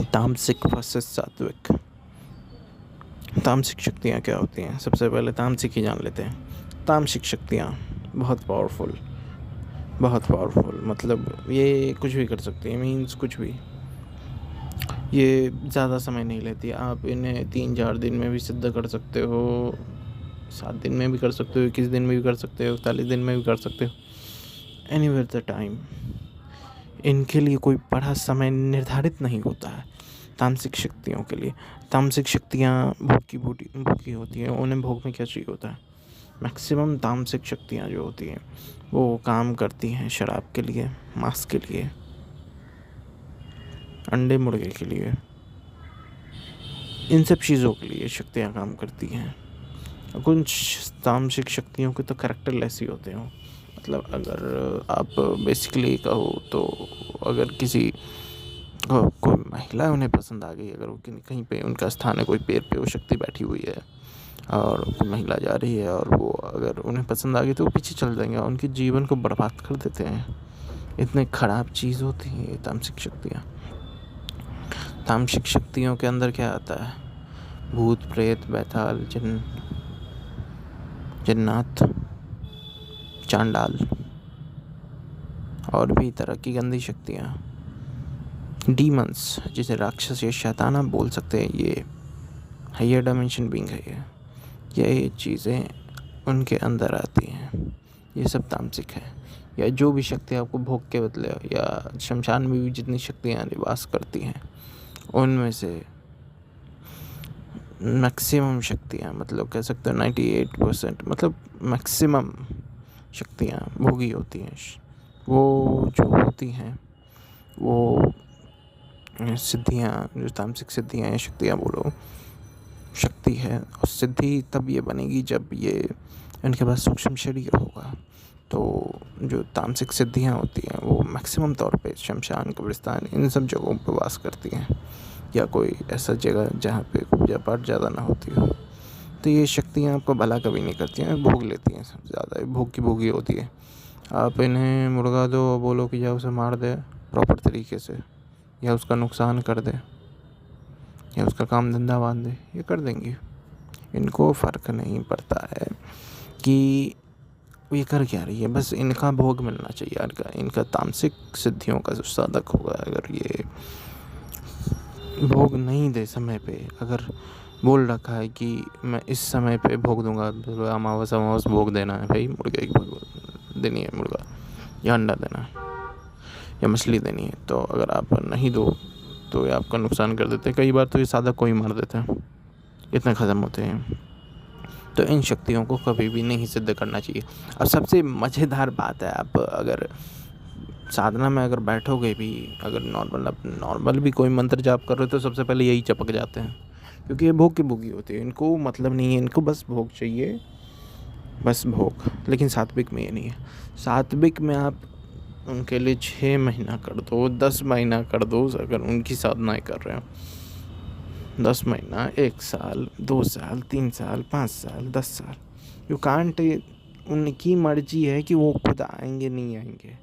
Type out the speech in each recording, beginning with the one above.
तामसिक वर्सेस सात्विक। तामसिक शक्तियाँ क्या होती हैं? सबसे पहले तामसिक ही जान लेते हैं। तामसिक शक्तियाँ बहुत पावरफुल मतलब ये कुछ भी कर सकती हैं, मीन्स कुछ भी। ये ज़्यादा समय नहीं लेती। आप इन्हें 3-4 दिन में भी सिद्ध कर सकते हो, 7 दिन में भी कर सकते हो, 21 दिन में भी कर सकते हो, 41 दिन में भी कर सकते हो, एनीवेयर द टाइम। इनके लिए कोई बड़ा समय निर्धारित नहीं होता है तामसिक शक्तियों के लिए। तामसिक शक्तियाँ भूखी होती हैं, उन्हें भोग में क्या चाहिए होता है? मैक्सिमम तामसिक शक्तियाँ जो होती हैं वो काम करती हैं शराब के लिए, मांस के लिए, अंडे मुर्गे के लिए, इन सब चीज़ों के लिए शक्तियाँ काम करती हैं। कुछ तामसिक शक्तियों के तो कैरेक्टरलेस ही होते हो। मतलब अगर आप बेसिकली कहो तो अगर किसी कोई महिला उन्हें पसंद आ गई, अगर वो कहीं पे उनका स्थान है, कोई पेड़ पे वो शक्ति बैठी हुई है और कोई महिला जा रही है और वो अगर उन्हें पसंद आ गई तो वो पीछे चल जाएंगे, उनके जीवन को बर्बाद कर देते हैं। इतने ख़राब चीज़ होती है ये तामसिक शक्तियाँ। तामसिक शक्तियों के अंदर क्या आता है? भूत प्रेत बैताल जन्नात, चांडाल और भी तरह की गंदी शक्तियाँ, डीमंस, जिसे राक्षस या शैतान आप बोल सकते हैं। ये हायर डायमेंशन बीइंग है। ये चीज़ें उनके अंदर आती हैं। ये सब तामसिक है। या जो भी शक्ति आपको भोग के बदले, या शमशान में भी जितनी शक्तियाँ निवास करती हैं उनमें से मैक्सिमम शक्तियाँ, मतलब कह सकते हो 98%, मतलब मैक्सिमम शक्तियाँ भोगी होती हैं। वो जो होती हैं वो सिद्धियाँ, जो तामसिक सिद्धियाँ या शक्तियाँ बोलो, शक्ति है। और सिद्धि तब ये बनेगी जब ये इनके पास सूक्ष्म शरीर होगा। तो जो तामसिक सिद्धियाँ होती हैं वो मैक्सिमम तौर पे शमशान, कब्रिस्तान, इन सब जगहों पर वास करती हैं, या कोई ऐसा जगह जहाँ पे पूजा पाठ ज़्यादा ना होती हो। तो ये शक्तियाँ आपको भला कभी नहीं करती हैं, भोग लेती हैं सबसे ज़्यादा। भोग की भोगी होती है। आप इन्हें मुर्गा दो, बोलो कि या उसे मार दे प्रॉपर तरीके से, या उसका नुकसान कर दे, या उसका काम धंधा बांध दे, ये कर देंगी। इनको फ़र्क नहीं पड़ता है कि ये कर क्या रही है, बस इनका भोग मिलना चाहिए। इनका तामसिक सिद्धियों का जो साधक होगा, अगर ये भोग नहीं दे समय पे, अगर बोल रखा है कि मैं इस समय पे भोग दूंगा, तो अमावस भोग देना है भाई, मुर्गे की भोग देनी है, मुर्गा या अंडा देना है या मछली देनी है, तो अगर आप नहीं दो तो ये आपका नुकसान कर देते हैं। कई बार तो ये साधक को ही मार देते हैं, इतने ख़त्म होते हैं। तो इन शक्तियों को कभी भी नहीं सिद्ध करना चाहिए। अब सबसे मज़ेदार बात है, आप अगर साधना में अगर बैठोगे भी, अगर नॉर्मल भी कोई मंत्र जाप कर रहे हो तो सबसे पहले यही चपक जाते हैं, क्योंकि ये भोग की भोगी होती है। इनको मतलब नहीं है, इनको बस भोग चाहिए, बस भोग। लेकिन सात्विक में ये नहीं है। सात्विक में आप उनके लिए 6 महीना कर दो, 10 महीना कर दो, अगर उनकी साधनाएँ कर रहे हो 10 महीना, 1 साल, 2 साल, 3 साल, 5 साल, 10 साल। यू कांट, उनकी मर्जी है कि वो खुद आएंगे नहीं आएंगे।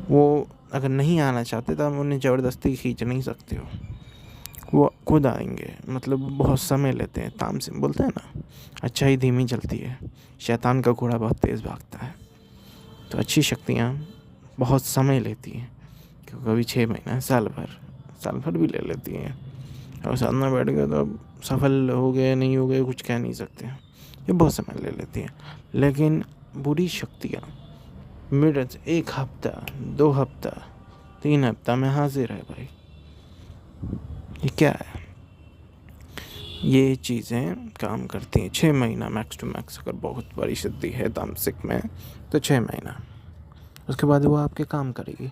वो अगर नहीं आना चाहते तो आप उन्हें ज़बरदस्ती खींच नहीं सकते हो, वो खुद आएंगे। मतलब बहुत समय लेते हैं। तामसिक बोलते हैं ना, अच्छाई धीमी चलती है, शैतान का घोड़ा बहुत तेज़ भागता है। तो अच्छी शक्तियाँ बहुत समय लेती हैं, क्योंकि कभी 6 महीना, साल भर भी ले लेती हैं। और साधना बैठ गए तो अब सफल हो गए नहीं हो गए कुछ कह नहीं सकते, ये बहुत समय ले लेती हैं। लेकिन बुरी शक्तियाँ मिनट, 1 हफ्ता, 2 हफ्ता, 3 हफ्ता में हाजिर है भाई। ये क्या है? ये चीज़ें काम करती हैं 6 महीना मैक्स टू मैक्स। अगर बहुत बड़ी सिद्धि है तामसिक में तो 6 महीना, उसके बाद वो आपके काम करेगी।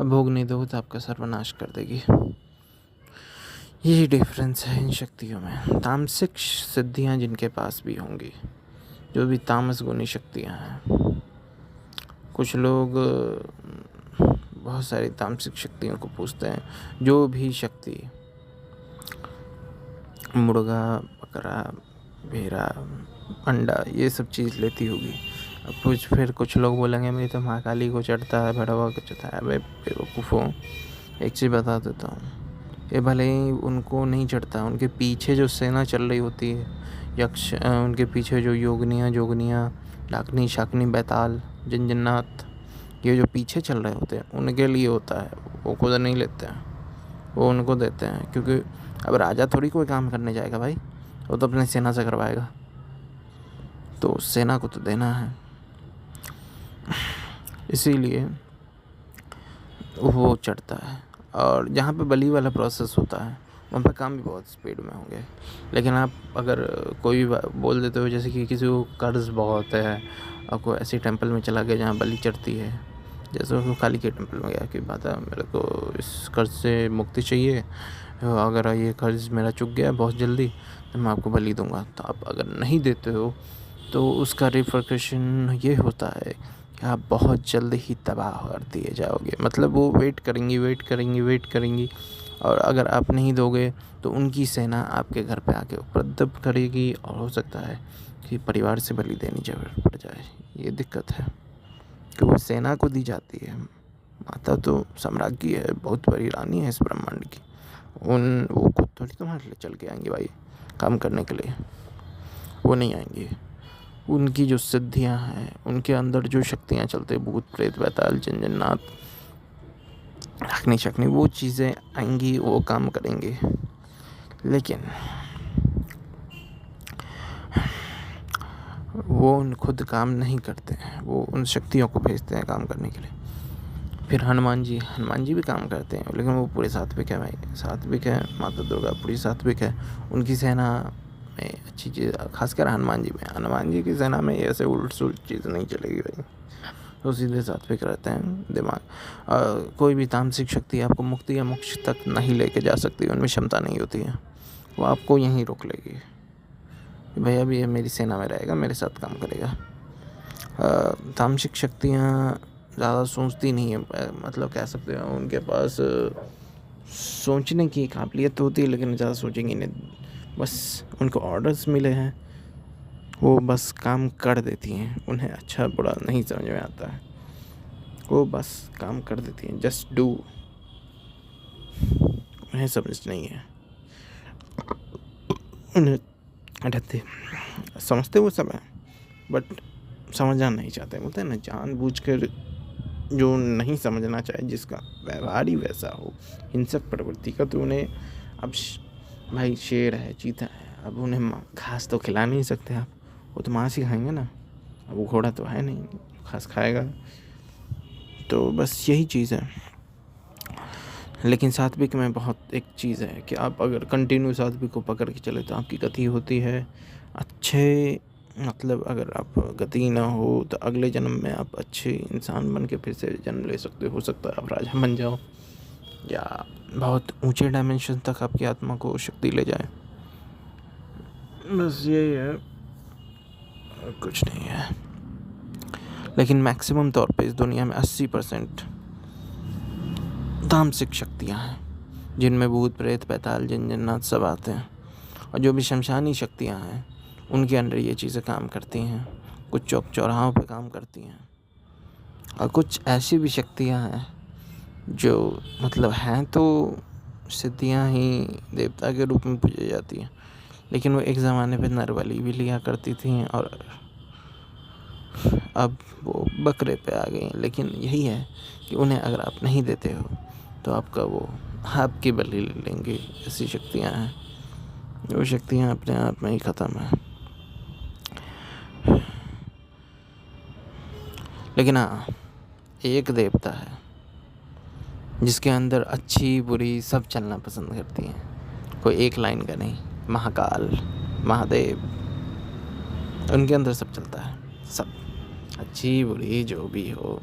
अब भोग नहीं दोगे तो आपका सर्वनाश कर देगी। यही डिफरेंस है इन शक्तियों में। तामसिक सिद्धियाँ जिनके पास भी होंगी, जो भी तामस गुनी शक्तियाँ हैं, कुछ लोग बहुत सारी तामसिक शक्तियों को पूछते हैं। जो भी शक्ति, मुर्गा, बकरा, भेड़ा, अंडा, ये सब चीज़ लेती होगी। अब फिर कुछ लोग बोलेंगे मेरी तो महाकाली को चढ़ता है, भैरवा को चढ़ता है। अबे बेवकूफ़ों, एक चीज़ बता देता हूँ, ये भले ही उनको नहीं चढ़ता, उनके पीछे जो सेना चल रही होती है, यक्ष, उनके पीछे जो योगिनियाँ जोगनियाँ, डाकनी शाकनी बैताल जिनजिन्नात, ये जो पीछे चल रहे होते हैं उनके लिए होता है, वो खुद नहीं लेते हैं, वो उनको देते हैं। क्योंकि अब राजा थोड़ी कोई काम करने जाएगा भाई, वो तो अपनी सेना से करवाएगा, तो सेना को तो देना है, इसीलिए वो चढ़ता है। और जहाँ पे बलि वाला प्रोसेस होता है वहाँ पे काम भी बहुत स्पीड में होंगे। लेकिन आप अगर कोई भी बोल देते हो, जैसे कि किसी को कर्ज बहुत है, आपको ऐसी टेंपल में चला गया जहाँ बलि चढ़ती है, जैसे वो काली के टेंपल में गया कि बात है मेरे को इस कर्ज से मुक्ति चाहिए, अगर ये कर्ज मेरा चुक गया बहुत जल्दी तो मैं आपको बलि दूंगा। तो आप अगर नहीं देते हो तो उसका रिपरकशन ये होता है कि आप बहुत जल्दी ही तबाह कर दिए जाओगे। मतलब वो वेट करेंगी, और अगर आप नहीं दोगे तो उनकी सेना आपके घर पे आके उपद्रव करेगी, और हो सकता है कि परिवार से बलि देनी जरूरत पड़ जाए। ये दिक्कत है कि वो सेना को दी जाती है। माता तो सम्राज्ञी है, बहुत बड़ी रानी है इस ब्रह्मांड की, वो खुद थोड़ी तुम्हारे लिए चल के आएंगी भाई काम करने के लिए, वो नहीं आएंगी। उनकी जो सिद्धियां हैं, उनके अंदर जो शक्तियां चलते, भूत प्रेत बैताल जिन्नात डाकनी शकनी, वो चीज़ें आएंगी, वो काम करेंगे। लेकिन वो खुद काम नहीं करते हैं, वो उन शक्तियों को भेजते हैं काम करने के लिए। फिर हनुमान जी भी काम करते हैं, लेकिन वो पूरे सात्विक है भाई, सात्विक है, माता दुर्गा पूरी सात्विक है। उनकी सेना में अच्छी चीज़, खासकर हनुमान जी की सेना में ऐसे उल्ट सुलट चीज़ नहीं चलेगी भाई, तो सीधे सात्विक रहते हैं। दिमाग कोई भी तामसिक शक्ति आपको मुक्ति या मोक्ष तक नहीं लेके जा सकती, उनमें क्षमता नहीं होती है, वो आपको यहीं रोक लेगी। भैया भी ये मेरी सेना में रहेगा, मेरे साथ काम करेगा। तामसिक शक्तियाँ ज़्यादा सोचती नहीं है, मतलब कह सकते हैं उनके पास सोचने की काबिलियत होती है, लेकिन ज़्यादा सोचेंगी नहीं। बस उनको ऑर्डर्स मिले हैं, वो बस काम कर देती हैं, उन्हें अच्छा बुरा नहीं समझ में आता है, वो बस काम कर देती हैं, जस्ट डू, उन्हें समझ नहीं है। उन्हें रहते समझते वो सब है, बट समझना नहीं चाहते। बोलते हैं ना, जानबूझकर जो नहीं समझना चाहे, जिसका व्यवहार ही वैसा हो, हिंसक प्रवृत्ति का, तो उन्हें अब भाई शेर है, चीता है, अब उन्हें घास तो खिला नहीं सकते आप, वो तो मांस ही खाएंगे ना। अब वो घोड़ा तो है नहीं, घास खाएगा। तो बस यही चीज़ है। लेकिन सात्विक में बहुत एक चीज़ है कि आप अगर कंटिन्यू सात्विक को पकड़ के चले तो आपकी गति होती है अच्छे, मतलब अगर आप गति ना हो तो अगले जन्म में आप अच्छे इंसान बन के फिर से जन्म ले सकते हो सकता है आप राजा बन जाओ, या बहुत ऊंचे डायमेंशन तक आपकी आत्मा को शक्ति ले जाए। बस यही है, कुछ नहीं है। लेकिन मैक्सिमम तौर पे इस दुनिया में 80% तामसिक शक्तियाँ हैं, जिनमें भूत प्रेत बैताल जिन्नात सब आते हैं। और जो भी शमशानी शक्तियाँ हैं उनके अंदर ये चीज़ें काम करती हैं, कुछ चौक चौराहों पे काम करती हैं। और कुछ ऐसी भी शक्तियाँ हैं जो मतलब हैं तो सिद्धियाँ ही, देवता के रूप में पूजी जाती हैं, लेकिन वो एक ज़माने पे नर बलि भी लिया करती थी, और अब वो बकरे पे आ गई। लेकिन यही है कि उन्हें अगर आप नहीं देते हो तो आपका वो आपकी बलि ले लेंगे। ऐसी शक्तियाँ हैं, वो शक्तियाँ अपने आप में ही ख़त्म है। लेकिन हाँ, एक देवता है जिसके अंदर अच्छी बुरी सब चलना पसंद करती हैं, कोई एक लाइन का नहीं। महाकाल, महादेव, उनके अंदर सब चलता है, सब अच्छी बुरी जो भी हो,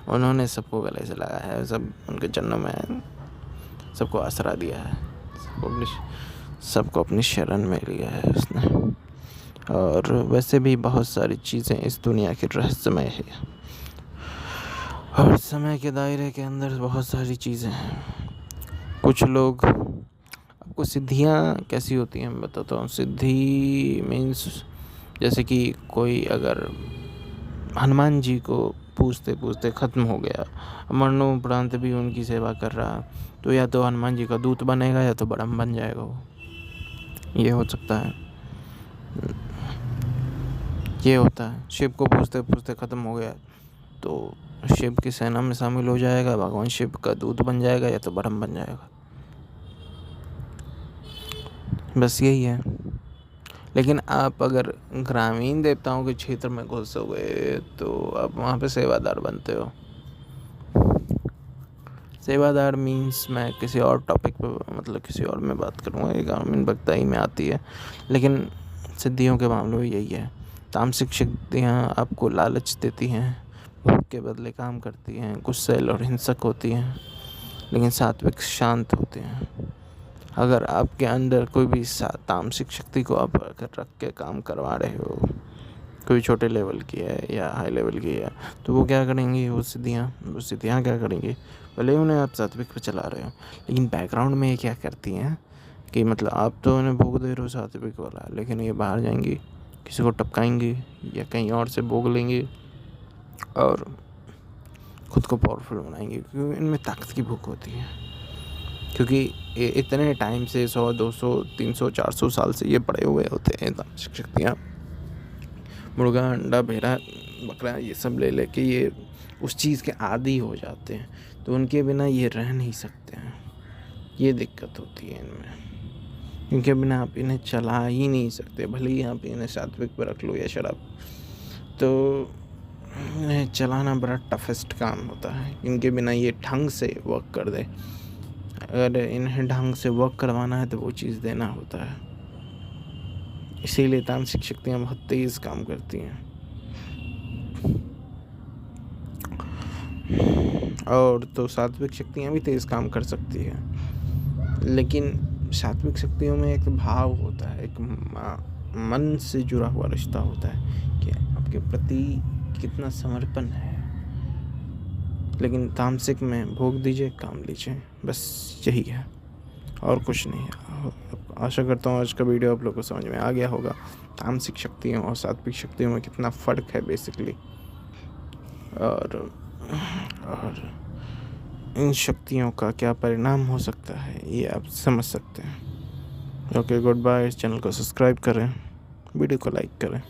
उन्होंने सबको गले से लगाया है, सब उनके चरणों में है, सबको आसरा दिया है, सबको अपनी शरण में लिया है उसने। और वैसे भी बहुत सारी चीज़ें इस दुनिया की रहस्यमय है, और समय के दायरे के अंदर बहुत सारी चीज़ें हैं। कुछ लोग, आपको सिद्धियाँ कैसी होती हैं मैं बताता हूँ। सिद्धि मीन्स जैसे कि कोई अगर हनुमान जी को पूछते पूछते ख़त्म हो गया, मरणोपरांत भी उनकी सेवा कर रहा, तो या तो हनुमान जी का दूत बनेगा या तो ब्रह्म बन जाएगा वो। ये हो सकता है, ये होता है। शिव को पूछते पूछते ख़त्म हो गया तो शिव की सेना में शामिल हो जाएगा, भगवान शिव का दूत बन जाएगा या तो ब्रह्म बन जाएगा। बस यही है। लेकिन आप अगर ग्रामीण देवताओं के क्षेत्र में घुसोगे तो आप वहाँ पे सेवादार बनते हो। सेवादार मीन्स मैं किसी और टॉपिक पे मतलब किसी और में बात करूँगा, ये ग्रामीण भक्ताई में आती है। लेकिन सिद्धियों के मामले में यही है, तामसिक शक्तियाँ आपको लालच देती हैं, भोग के बदले काम करती हैं, गुस्सैल और हिंसक होती हैं, लेकिन सात्विक शांत होते हैं। अगर आपके अंदर कोई भी तामसिक शक्ति को आप अगर रख के काम करवा रहे हो, कोई छोटे लेवल की है या हाई लेवल की है, तो वो क्या करेंगी, वो सिद्धियाँ क्या करेंगी, भले उन्हें आप सात्विक पे चला रहे हो, लेकिन बैकग्राउंड में ये क्या करती हैं कि मतलब आप तो उन्हें भोग दे रहे हो सात्विक वाला, लेकिन ये बाहर जाएंगी, किसी को टपकाएंगी या कहीं और से भोग लेंगी और खुद को पावरफुल बनाएंगे, क्योंकि इनमें ताकत की भूख होती है। क्योंकि इतने टाइम से 100, 200, 300, 400 साल से ये पड़े हुए होते हैं तामसिक शक्तियाँ। मुर्गा, अंडा, भेड़ा, बकरा ये सब ले लेके ये उस चीज़ के आदी हो जाते हैं, तो उनके बिना ये रह नहीं सकते हैं। ये दिक्कत होती है इनमें, इनके बिना आप इन्हें चला ही नहीं सकते। भले ही आप इन्हें सात्विक पर रख लो या शराब, तो इन्हें चलाना बड़ा टफेस्ट काम होता है। इनके बिना ये ढंग से वर्क कर दे। अगर इन्हें ढंग से वर्क करवाना है तो वो चीज़ देना होता है। इसीलिए तामसिक शक्तियाँ बहुत तेज़ काम करती हैं। और तो सात्विक शक्तियाँ भी तेज़ काम कर सकती है, लेकिन सात्विक शक्तियों में एक भाव होता है, एक मन से जुड़ा हुआ रिश्ता होता है कि आपके प्रति कितना समर्पण है। लेकिन तामसिक में भोग दीजिए, काम लीजिए, बस यही है और कुछ नहीं है। आशा करता हूँ आज का वीडियो आप लोगों को समझ में आ गया होगा, तामसिक शक्तियों और सात्विक शक्तियों में कितना फ़र्क है बेसिकली, और इन शक्तियों का क्या परिणाम हो सकता है ये आप समझ सकते हैं। Okay, good bye. इस चैनल को सब्सक्राइब करें, वीडियो को लाइक करें।